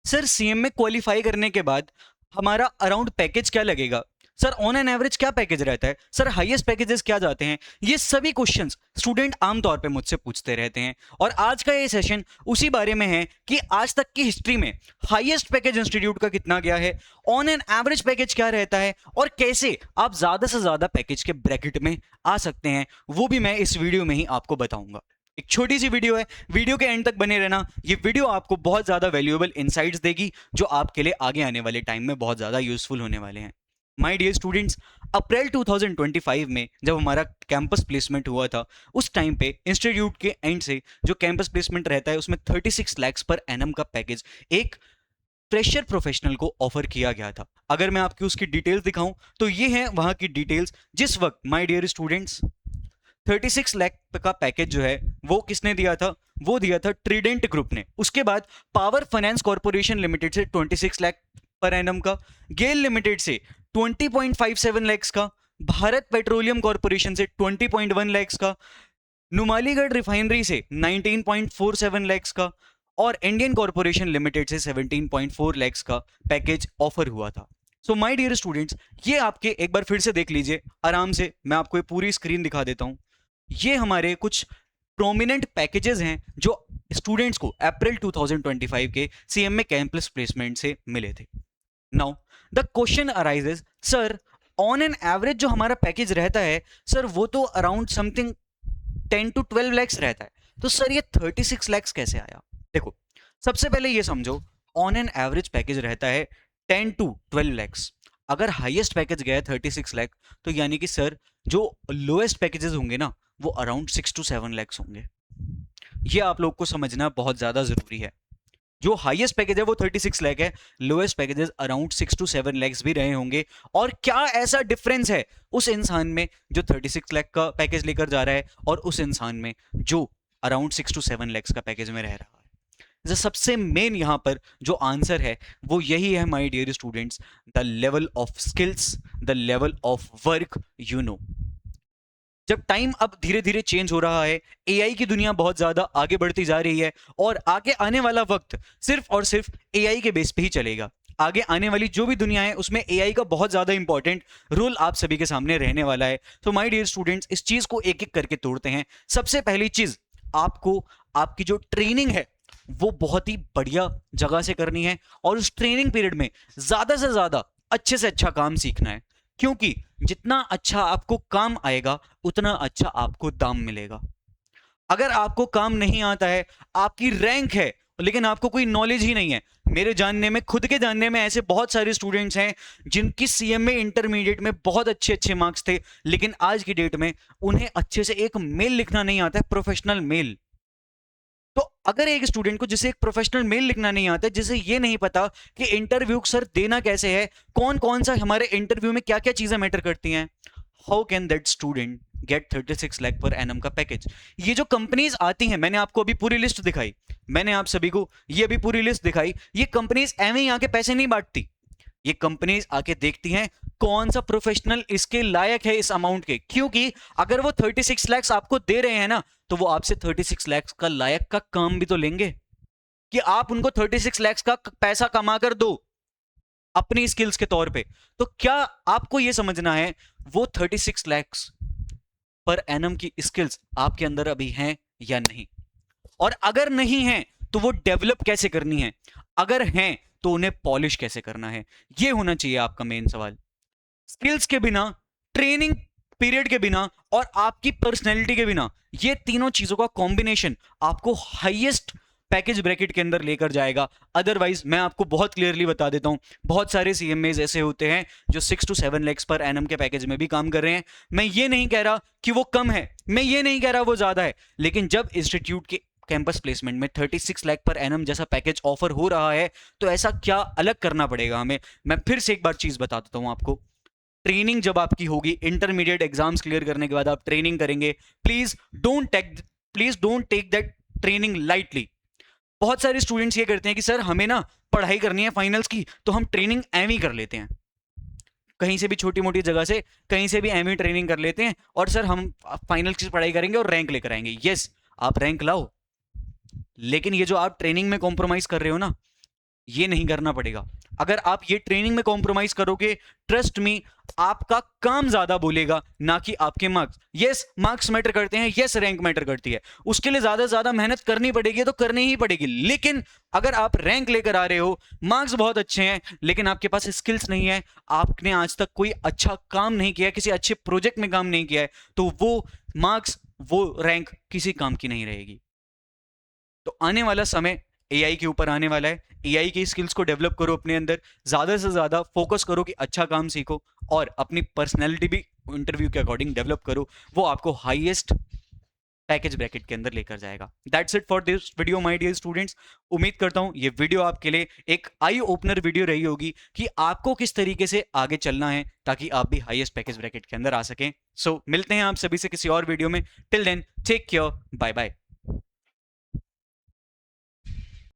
Sir CM में qualify करने के बाद हमारा अराउंड पैकेज क्या लगेगा? सर ऑन एन एवरेज क्या पैकेज रहता है? सर हाईएस्ट पैकेजेस क्या जाते हैं? ये सभी क्वेश्चंस स्टूडेंट आमतौर पे मुझसे पूछते रहते हैं और आज का ये सेशन उसी बारे में है कि आज तक की हिस्ट्री में हाईएस्ट पैकेज इंस्टीट्यूट का कितना गया है, ऑन एन एवरेज पैकेज क्या रहता है और कैसे आप ज्यादा से ज्यादा पैकेज के ब्रैकेट में आ सकते हैं, वो भी मैं इस वीडियो में ही आपको बताऊंगा। एक छोटी सी वीडियो है, वीडियो के एंड तक बने रहना। ये वीडियो आपको बहुत ज़्यादा वैल्यूएबल इनसाइट्स देगी जो आपके लिए आगे आने वाले टाइम में बहुत ज़्यादा यूजफुल होने वाले हैं। माय डियर स्टूडेंट्स, अप्रैल 2025 में जब हमारा कैंपस प्लेसमेंट हुआ था, उस टाइम पे इंस्टीट्यूट के एंड से जो कैंपस प्लेसमेंट रहता है उसमें 36 लाख पर एनम का पैकेज एक फ्रेशर प्रोफेशनल को ऑफर किया गया था। अगर मैं आपकी उसकी डिटेल्स दिखाऊं तो ये है वहां की डिटेल्स। जिस वक्त माय डियर स्टूडेंट्स 36 लाख का पैकेज जो है वो किसने दिया था? वो दिया था ट्रीडेंट ग्रुप ने। उसके बाद पावर फाइनेंस कॉर्पोरेशन लिमिटेड से 26 लाख पर एनम का, गेल लिमिटेड से 20.57 लाख का, भारत पेट्रोलियम कॉर्पोरेशन से 20.1 लाख का, नुमालीगढ़ रिफाइनरी से 19.47 लाख का और इंडियन कॉर्पोरेशन लिमिटेड से 17.4 लाख का पैकेज ऑफर हुआ था। सो माय डियर स्टूडेंट्स, ये आपके एक बार फिर से देख लीजिए आराम से, मैं आपको ये पूरी स्क्रीन दिखा देता हूं। ये हमारे कुछ प्रोमिनेंट पैकेजेस हैं जो स्टूडेंट्स को अप्रैल 2025 के सीएम में कैंपस प्लेसमेंट से मिले थे। Now the question arises, sir on an average जो हमारा पैकेज रहता है सर वो तो अराउंड समथिंग 10 to 12 लैक्स रहता है, तो सर ये 36 लैक्स कैसे आया? देखो, सबसे पहले ये समझो, ऑन एन एवरेज पैकेज रहता है 10 to 12 लैक्स। अगर हाईएस्ट पैकेज गया है 36 लाख, तो यानी कि सर जो लोएस्ट पैकेजेस होंगे ना वो अराउंड 6 to 7 लैक्स होंगे। ये आप लोग को समझना बहुत ज्यादा जरूरी है। जो हाईएस्ट पैकेज है वो 36 लाख है, lowest packages around 6 to 7 lakhs भी रहे होंगे। और क्या ऐसा डिफरेंस है उस इंसान में जो 36 लाख का पैकेज लेकर जा रहा है और उस इंसान में जो अराउंड 6 to 7 लैक्स का पैकेज में रह रहा है? जो सबसे मेन यहाँ पर जो आंसर है वो यही है my dear students, the level of skills, the level of work you know. जब टाइम अब धीरे धीरे चेंज हो रहा है, एआई की दुनिया बहुत ज्यादा आगे बढ़ती जा रही है और आगे आने वाला वक्त सिर्फ और सिर्फ एआई के बेस पे ही चलेगा। आगे आने वाली जो भी दुनिया है उसमें एआई का बहुत ज्यादा इंपॉर्टेंट रोल आप सभी के सामने रहने वाला है। तो माय डियर स्टूडेंट्स, इस चीज को एक एक करके तोड़ते हैं। सबसे पहली चीज, आपको आपकी जो ट्रेनिंग है वो बहुत ही बढ़िया जगह से करनी है और उस ट्रेनिंग पीरियड में ज्यादा से ज्यादा अच्छे से अच्छा काम सीखना है, क्योंकि जितना अच्छा आपको काम आएगा उतना अच्छा आपको दाम मिलेगा। अगर आपको काम नहीं आता है, आपकी रैंक है लेकिन आपको कोई नॉलेज ही नहीं है, मेरे जानने में, खुद के जानने में ऐसे बहुत सारे स्टूडेंट्स हैं जिनकी सीएम में इंटरमीडिएट में बहुत अच्छे अच्छे मार्क्स थे, लेकिन आज की डेट में उन्हें अच्छे से एक मेल लिखना नहीं आता है, प्रोफेशनल मेल। तो अगर एक स्टूडेंट को जिसे एक प्रोफेशनल मेल लिखना नहीं आता है, जिसे ये नहीं पता कि इंटरव्यू सर देना कैसे है, कौन कौन सा हमारे इंटरव्यू में क्या क्या चीजें मैटर करती हैं, how can that student gate 36 lakh per annum का पैकेज? ये जो कंपनीज आती हैं, मैंने आपको अभी पूरी लिस्ट दिखाई, मैंने आप सभी को ये अभी पूरी लिस्ट दिखाई, ये कंपनीज एवं ही आके पैसे नहीं बांटती। ये कंपनीज आके देखती हैं कौन सा प्रोफेशनल इसके लायक है इस अमाउंट के, क्योंकि अगर वो 36 लाख आपको दे रहे हैं ना तो वो आपसे 36 लाख का लायक का काम भी तो लेंगे कि आप उनको 36 लाख का पैसा कमा कर दो अपनी स्किल्स के तौर पे। तो क्या आपको यह समझना है वो 36 लाख पर एनम की स्किल्स आपके अंदर अभी हैं या नहीं, और अगर नहीं है तो वो डेवलप कैसे करनी है, अगर हैं तो उन्हें पॉलिश कैसे करना है? ये होना चाहिए आपका मेन सवाल। स्किल्स के बिना, ट्रेनिंग पीरियड के बिना और आपकी पर्सनैलिटी के बिना, ये तीनों चीजों का कॉम्बिनेशन आपको हाईएस्ट पैकेज ब्रैकेट के अंदर लेकर जाएगा। अदरवाइज मैं आपको बहुत क्लियरली बता देता हूं, बहुत सारे सीएमएज ऐसे होते हैं जो 6 to 7 लाख पर एनम के पैकेज में भी काम कर रहे हैं। मैं ये नहीं कह रहा कि वो कम है, मैं ये नहीं कह रहा वो ज्यादा है, लेकिन जब इंस्टीट्यूट के कैंपस प्लेसमेंट में 36 लाख पर एनम जैसा पैकेज ऑफर हो रहा है तो ऐसा क्या अलग करना पड़ेगा हमें? मैं फिर से एक बार चीज बता देता हूं आपको। ट्रेनिंग जब आपकी होगी, इंटरमीडिएट एग्जाम्स क्लियर करने के बाद आप ट्रेनिंग करेंगे, please don't take that training lightly. बहुत सारे स्टूडेंट्स ये करते हैं कि सर हमें ना पढ़ाई करनी है फाइनल्स की तो हम ट्रेनिंग एम ही कर लेते हैं, कहीं से भी छोटी मोटी जगह से कहीं से भी एम ही ट्रेनिंग कर लेते हैं और सर हम फाइनल्स की पढ़ाई करेंगे और रैंक लेकर आएंगे। यस, आप रैंक लाओ, लेकिन ये जो आप ट्रेनिंग में कॉम्प्रोमाइज कर रहे हो ना, ये नहीं करना पड़ेगा। अगर आप ये ट्रेनिंग में कॉम्प्रोमाइज करोगे, ट्रस्ट मी, आपका काम ज्यादा बोलेगा ना कि आपके मार्क्स। यस, मार्क्स मैटर करते हैं, यस रैंक मैटर करती है, उसके लिए ज्यादा से ज्यादा मेहनत करनी पड़ेगी तो करनी ही पड़ेगी। लेकिन अगर आप रैंक लेकर आ रहे हो, मार्क्स बहुत अच्छे हैं, लेकिन आपके पास स्किल्स नहीं है, आपने आज तक कोई अच्छा काम नहीं किया, किसी अच्छे प्रोजेक्ट में काम नहीं किया है, तो वो मार्क्स, वो रैंक किसी काम की नहीं रहेगी। तो आने वाला समय एआई के ऊपर आने वाला है। एआई की स्किल्स को डेवलप करो अपने अंदर, ज्यादा से ज्यादा फोकस करो कि अच्छा काम सीखो, और अपनी पर्सनैलिटी भी इंटरव्यू के अकॉर्डिंग डेवलप करो। वो आपको हाईएस्ट पैकेज ब्रैकेट के अंदर लेकर जाएगा। That's it for this video my dear students. उम्मीद करता हूं ये वीडियो आपके लिए एक आई ओपनर वीडियो रही होगी कि आपको किस तरीके से आगे चलना है ताकि आप भी हाईएस्ट पैकेज ब्रैकेट के अंदर आ सकें। सो मिलते हैं आप सभी से किसी और वीडियो में। Till then take care, bye bye.